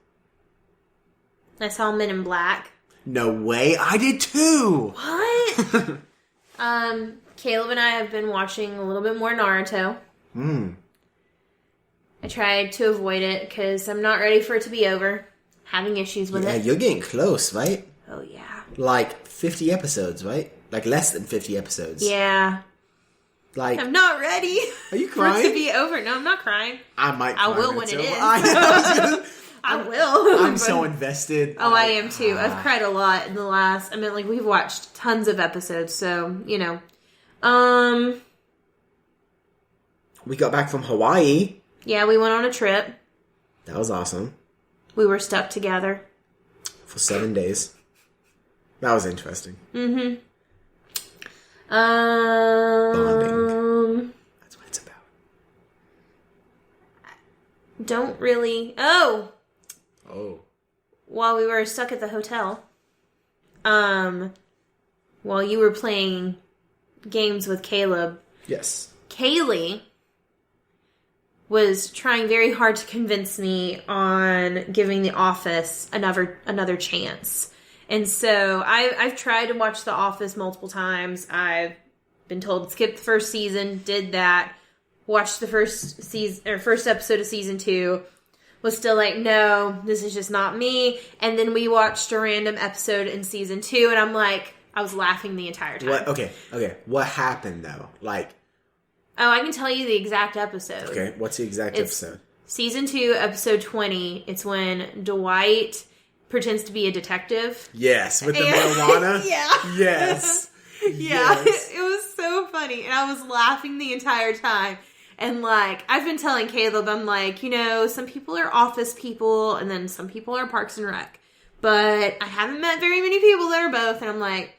I saw Men in Black. No way. I did too. What? Caleb and I have been watching a little bit more Naruto. I tried to avoid it because I'm not ready for it to be over. Having issues with it. Yeah, you're getting close, right? Oh, yeah. Like 50 episodes, right? Like less than 50 episodes. Yeah. Like, I'm not ready. Are you crying? For it to be over. No, I'm not crying. I might cry. I will when it is. I will. I'm so invested. Oh, I am too. I've cried a lot in the last... I mean, like, we've watched tons of episodes, so, you know. We got back from Hawaii. Yeah, we went on a trip. That was awesome. We were stuck together. For 7 days. That was interesting. Bonding. That's what it's about. Don't really... Oh! While we were stuck at the hotel, while you were playing games with Caleb... Yes. Kaylee was trying very hard to convince me on giving The Office another chance. And so I've tried to watch The Office multiple times. I've been told to skip the first season, did that, watched the first episode of season 2, was still like, no, this is just not me. And then we watched a random episode in season 2, and I'm like, I was laughing the entire time. What? Okay. What happened though? Like, oh, I can tell you the exact episode. Okay, what's the exact episode? Season 2, episode 20. It's when Dwight pretends to be a detective. Yes, with the marijuana. Yeah. Yes. Yeah, Yes. it was so funny. And I was laughing the entire time. And, like, I've been telling Caleb, I'm like, some people are office people, and then some people are Parks and Rec. But I haven't met very many people that are both. And I'm like,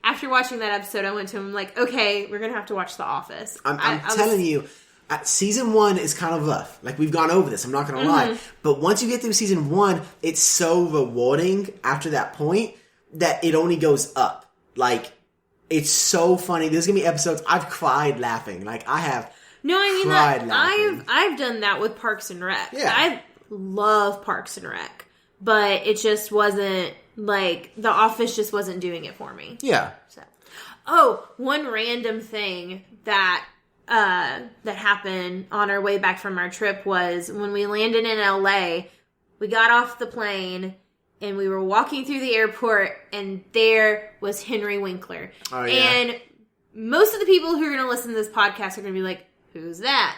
after watching that episode, I went to him, like, okay, we're going to have to watch The Office. I'm telling you, season 1 is kind of rough. Like, we've gone over this, I'm not going to lie. But once you get through season 1, it's so rewarding after that point that it only goes up. Like, it's so funny. There's going to be episodes I've cried laughing. Like, I have cried laughing. I've done that with Parks and Rec. Yeah. I love Parks and Rec. But it just wasn't, like, The Office just wasn't doing it for me. Yeah. So, one random thing that happened on our way back from our trip was when we landed in LA, we got off the plane and we were walking through the airport and there was Henry Winkler. Oh, yeah. And most of the people who are going to listen to this podcast are going to be like, who's that?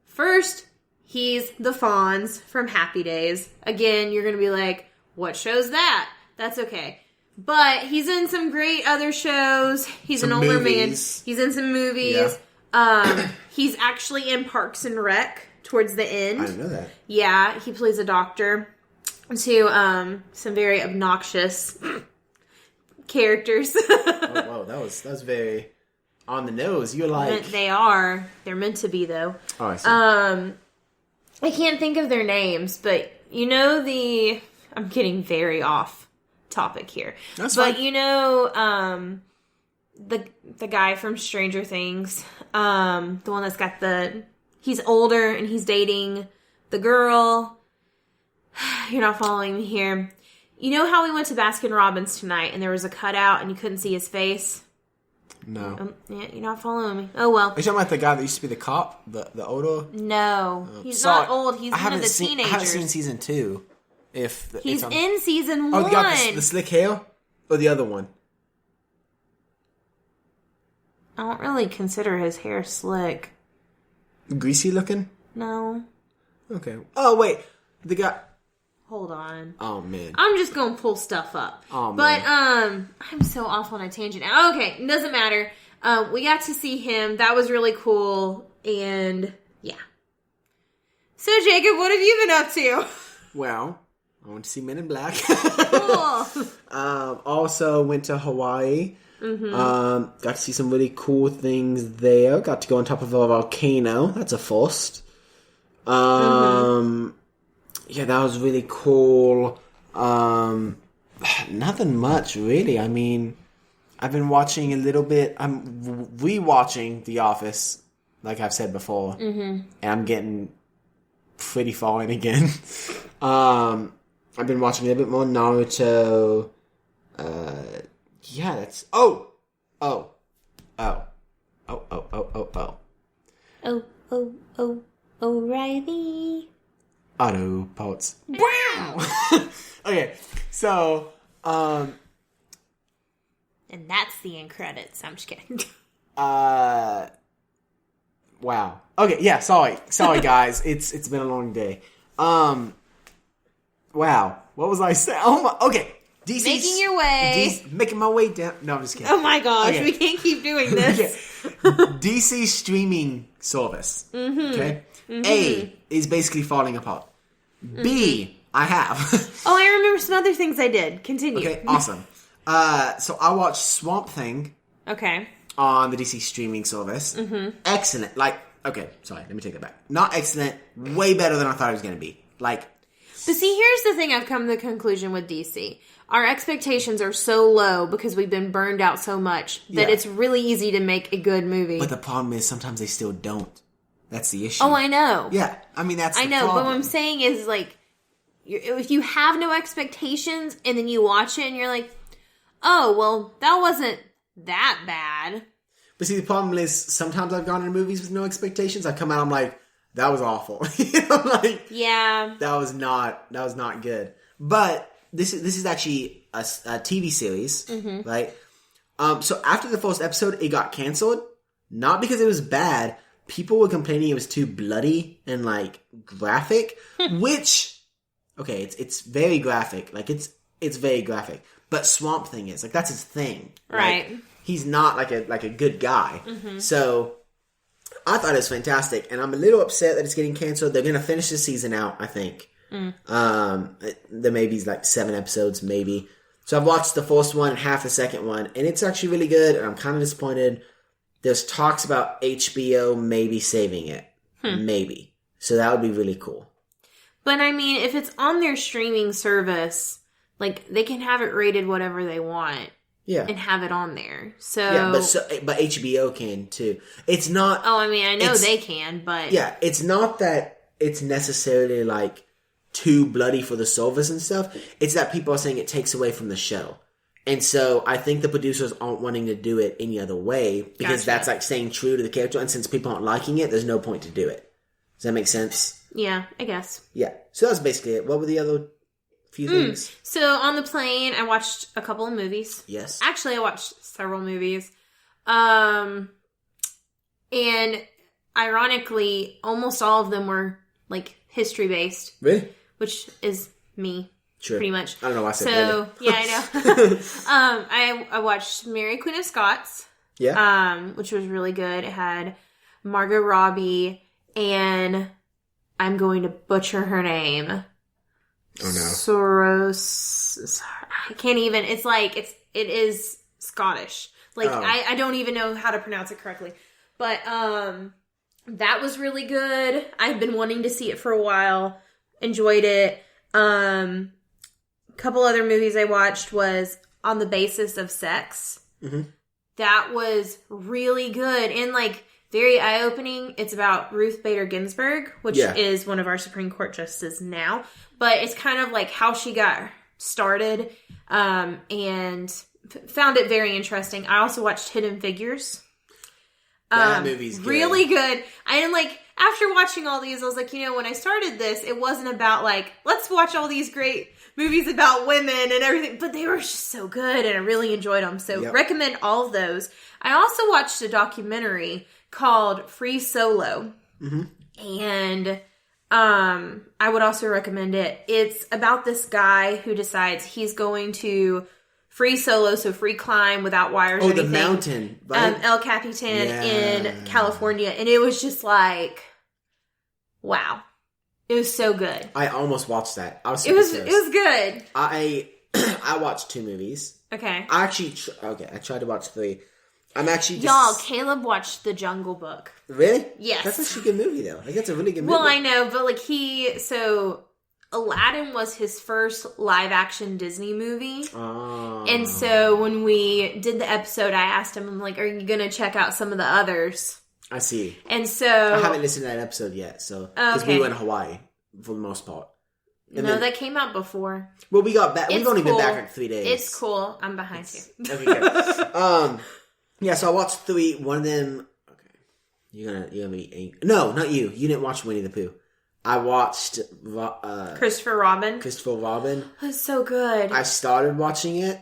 First, he's the Fonz from Happy Days. Again, you're going to be like, what show's that? That's okay. But he's in some great other shows. He's an older man. He's in some movies. Yeah. He's actually in Parks and Rec towards the end. I didn't know that. Yeah, he plays a doctor to some very obnoxious characters. Oh, whoa, that was very on the nose. You're like... They are. They're meant to be, though. Oh, I see. I can't think of their names, but I'm getting very off topic here. That's but fine. the guy from Stranger Things, the one that's got he's older and he's dating the girl. You're not following me here. You know how we went to Baskin Robbins tonight and there was a cutout and you couldn't see his face? No. Yeah, you're not following me. Oh, well. Are you talking about the guy that used to be the cop? The older? No. He's not old. He's one of the teenagers. I haven't seen season 2. He's in season 1. Oh, you got the slick hair? Or the other one? I don't really consider his hair slick. Greasy looking? No. Okay. Oh, wait. The guy... Hold on. Oh, man. I'm just going to pull stuff up. Oh, man. But, I'm so off on a tangent now. Okay, doesn't matter. We got to see him. That was really cool. And, yeah. So, Jacob, what have you been up to? Well, I went to see Men in Black. Cool. Also went to Hawaii. Got to see some really cool things there. Got to go on top of a volcano. That's a first. Yeah, that was really cool. Nothing much, really. I mean, I've been watching a little bit. I'm rewatching The Office, like I've said before. And I'm getting pretty far in again. I've been watching a little bit more Naruto. Yeah, that's... Oh, O'Reilly. Auto parts. Wow! Okay, so, And that's the end credits. I'm just kidding. wow. Okay, yeah, sorry guys. It's been a long day. Wow. What was I saying? Oh my, okay. DC's, Making your way. making my way down. No, I'm just kidding. Oh my gosh, Okay. we can't keep doing this. DC streaming service. Okay? A is basically falling apart. B, I have. Oh, I remember some other things I did. Continue. Okay, awesome. So I watched Swamp Thing Okay. on the DC streaming service. Excellent. Okay, sorry, let me take that back. Not excellent, way better than I thought it was going to be. But see, here's the thing I've come to the conclusion with DC. Our expectations are so low because we've been burned out so much that Yeah. it's really easy to make a good movie. But the problem is sometimes they still don't. That's the issue. Oh, I know. Yeah, I mean, that's the I know, problem. but what I'm saying is, like, if you have no expectations and then you watch it and you're like, oh, well, that wasn't that bad. But see, the problem is, sometimes I've gone to movies with no expectations. I come out, I'm like, that was awful. You know, like, yeah, that was not good. But this is actually a TV series, right? So after the first episode, it got canceled. Not because it was bad. People were complaining it was too bloody and, like, graphic, which, okay, it's very graphic. Like, it's very graphic. But Swamp Thing is, like, that's his thing. right. Like, he's not like a good guy. So I thought it was fantastic, and I'm a little upset that it's getting canceled. They're gonna finish the season out, I think. There may be like 7 episodes, maybe. So I've watched the first one and half the second one, and it's actually really good. And I'm kind of disappointed. There's talks about HBO maybe saving it, maybe. So that would be really cool. But I mean, if it's on their streaming service, like, they can have it rated whatever they want. Yeah. And have it on there. So yeah, but HBO can too. It's not. Oh, I mean, I know they can, but yeah, it's not that it's necessarily like too bloody for the service and stuff. It's that people are saying it takes away from the show, and so I think the producers aren't wanting to do it any other way because that's like staying true to the character. And since people aren't liking it, there's no point to do it. Does that make sense? Yeah, I guess. Yeah. So that's basically it. What were the other few things? So on the plane, I watched a couple of movies. Yes. Actually, I watched several movies. And ironically, almost all of them were like history based. Really? Which is me. Sure. Pretty much. I don't know why I said so, really. Yeah, I know. I watched Mary Queen of Scots. Yeah. Which was really good. It had Margot Robbie and I'm going to butcher her name. Oh no. Soros. I can't even. It's like it is Scottish. Like I don't even know how to pronounce it correctly. But that was really good. I've been wanting to see it for a while. Enjoyed it. Couple other movies I watched was On the Basis of Sex. That was really good and like very eye-opening. It's about Ruth Bader Ginsburg, which is one of our Supreme Court justices now. But it's kind of like how she got started, and found it very interesting. I also watched Hidden Figures. That movie's good. Really good. And like, after watching all these, I was like, when I started this, it wasn't about like, let's watch all these great movies about women and everything. But they were just so good, and I really enjoyed them. So recommend all of those. I also watched a documentary called Free Solo. And I would also recommend it. It's about this guy who decides he's going to free solo, so free climb without wires or anything. Oh, the mountain. Right? El Capitan in California. And it was just like, wow. It was so good. I almost watched that. It was good. I watched 2 movies. Okay. I actually, I tried to watch 3. I'm actually Y'all, Caleb watched The Jungle Book. Really? Yes. That's actually a good movie, though. Like, that's a really good movie. Well, I know, but like Aladdin was his first live-action Disney movie. Oh. And so when we did the episode, I asked him, I'm like, are you going to check out some of the others? I see. And so I haven't listened to that episode yet, so because we went to Hawaii for the most part. And then, that came out before. Well, we got back. We've only been back like 3 days. It's cool. I'm behind you. Okay, good. Yeah, so I watched 3. One of them. Okay, you're gonna be no, not you. You didn't watch Winnie the Pooh. I watched Christopher Robin. That's so good. I started watching it,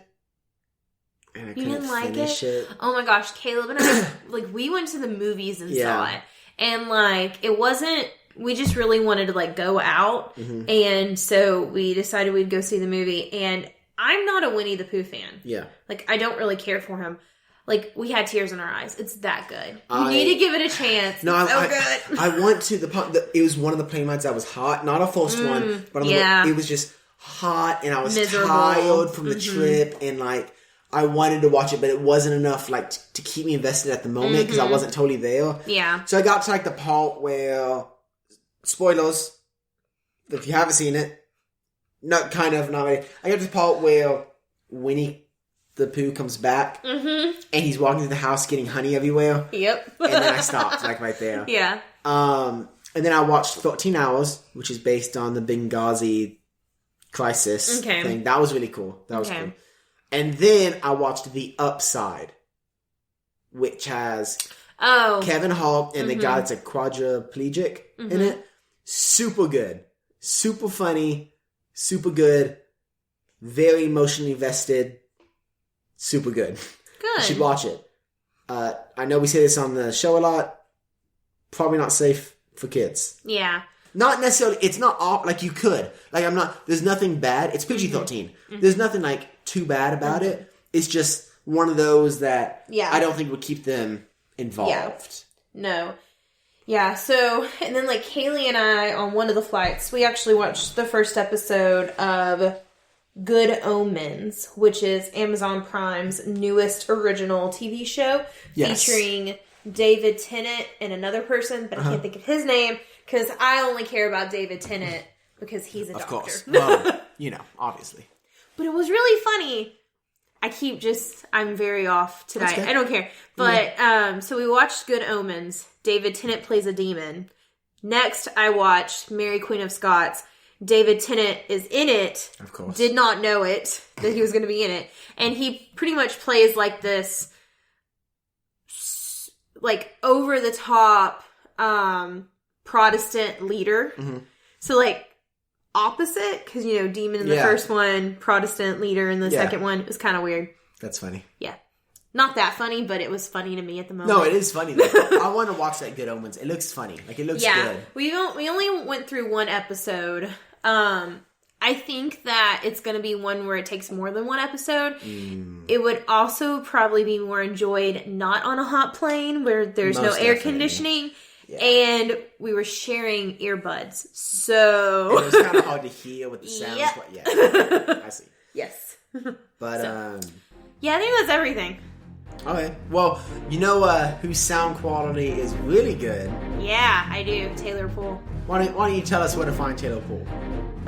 and I couldn't finish it. Oh my gosh, Caleb and I like we went to the movies and saw it, and like it wasn't. We just really wanted to like go out, and so we decided we'd go see the movie. And I'm not a Winnie the Pooh fan. Yeah, like I don't really care for him. Like, we had tears in our eyes. It's that good. You need to give it a chance. No, it's so good. I went to it was one of the plane rides that was hot. Not a first one, but it was just hot, and I was tired from the trip, and like, I wanted to watch it, but it wasn't enough like to keep me invested at the moment because I wasn't totally there. Yeah. So I got to like the part where, spoilers, if you haven't seen it, not really. I got to the part where Winnie the Pooh comes back, and he's walking through the house getting honey everywhere. Yep. And then I stopped, like, right there. Yeah. And then I watched 13 Hours, which is based on the Benghazi crisis thing. That was really cool. That was cool. And then I watched The Upside, which has Kevin Hart and the guy that's a quadriplegic in it. Super good. Super funny. Super good. Very emotionally invested. Super good. Good. You should watch it. I know we say this on the show a lot. Probably not safe for kids. Yeah. Not necessarily. It's not all like you could. Like I'm not. There's nothing bad. It's PG-13. There's nothing like too bad about it. It's just one of those that I don't think would keep them involved. Yeah. No. Yeah. So and then like Kaylee and I on one of the flights, we actually watched the first episode of Good Omens, which is Amazon Prime's newest original TV show featuring David Tennant and another person, but I can't think of his name because I only care about David Tennant because he's a doctor. Of course. Well, obviously. But it was really funny. I'm very off tonight. I don't care. But, so we watched Good Omens. David Tennant plays a demon. Next, I watched Mary Queen of Scots. David Tennant is in it. Of course. Did not know it, that he was going to be in it. And he pretty much plays like this, like, over-the-top Protestant leader. So, like, opposite, because, demon in the first one, Protestant leader in the second one. It was kind of weird. That's funny. Yeah. Not that funny, but it was funny to me at the moment. No, it is funny. I want to watch that Good Omens. It looks funny. Like, it looks good. We only went through one episode. I think that it's going to be one where it takes more than one episode. It would also probably be more enjoyed not on a hot plane where there's no air conditioning. Yeah. And we were sharing earbuds. So... it was kind of hard to hear with the sounds. Yeah. I see. Yes. But, yeah, I think that's everything. Okay. Well, whose sound quality is really good? Yeah, I do. Taylor Poole. Why don't you tell us where to find Taylor Poole?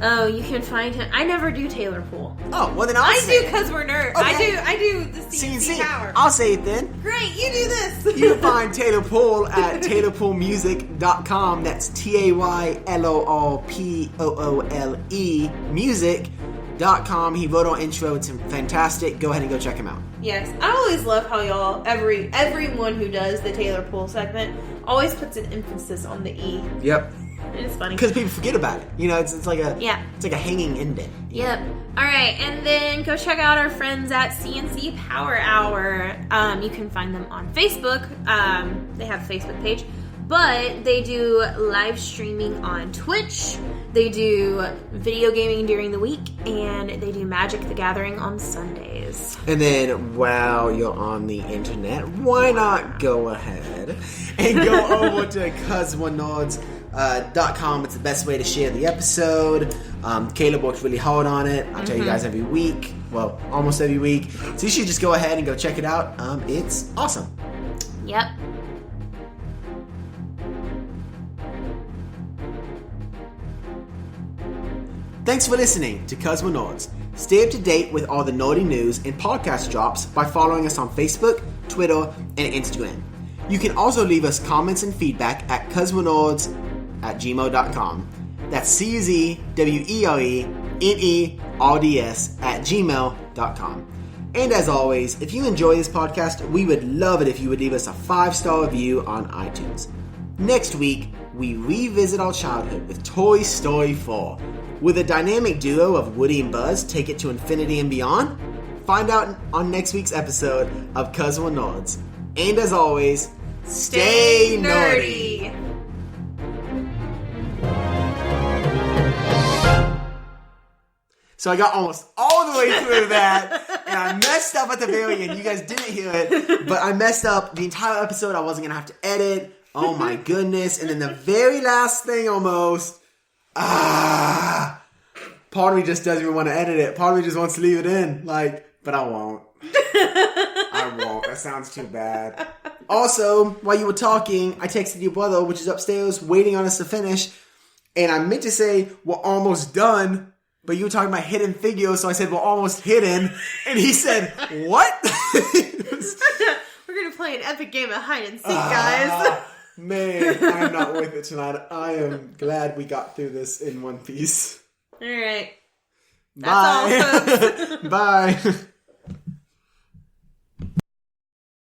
Oh, you can find him. I never do Taylor Poole. Oh, well then I do because we're nerds. Okay. I do the CNC power. I'll say it then. Great, you do this. You can find Taylor Poole at taylorpoolemusic.com. That's TaylorPoole music.com. He wrote our intro. It's fantastic. Go ahead and go check him out. Yes. I always love how y'all, everyone who does the Taylor Poole segment always puts an emphasis on the E. Yep. It's funny. Because people forget about it. It's like a it's like a hanging indent. Yep. Alright, and then go check out our friends at CNC Power Hour. You can find them on Facebook. They have a Facebook page. But they do live streaming on Twitch. They do video gaming during the week. And they do Magic the Gathering on Sundays. And then while you're on the internet, why not go ahead and go over to cuzwanods.com. It's the best way to share the episode. Caleb worked really hard on it. I tell you guys every week. Well, almost every week. So you should just go ahead and go check it out. It's awesome. Yep. Thanks for listening to Cuz We're Nerds. Stay up to date with all the nerdy news and podcast drops by following us on Facebook, Twitter, and Instagram. You can also leave us comments and feedback at cuzwerenerds@gmail.com. That's CUZWERENERDS@gmail.com. And as always, if you enjoy this podcast, we would love it if you would leave us a 5-star review on iTunes. Next week, we revisit our childhood with Toy Story 4. Will the dynamic duo of Woody and Buzz take it to infinity and beyond? Find out on next week's episode of Cuz We're Nerds. And as always, stay nerdy! So I got almost all the way through that, and I messed up at the very end. You guys didn't hear it, but I messed up the entire episode. I wasn't going to have to edit. Oh my goodness. And then the very last thing almost... part of me just doesn't even want to edit it. Part of me just wants to leave it in. But I won't. I won't. That sounds too bad. Also, while you were talking, I texted your brother, which is upstairs, waiting on us to finish. And I meant to say, we're almost done. But you were talking about hidden figures, so I said, we're almost hidden. And he said, what? We're going to play an epic game of hide and seek, guys. Man. I'm not with it tonight. I am glad we got through this in one piece. All right. Bye. That's all, folks. Bye.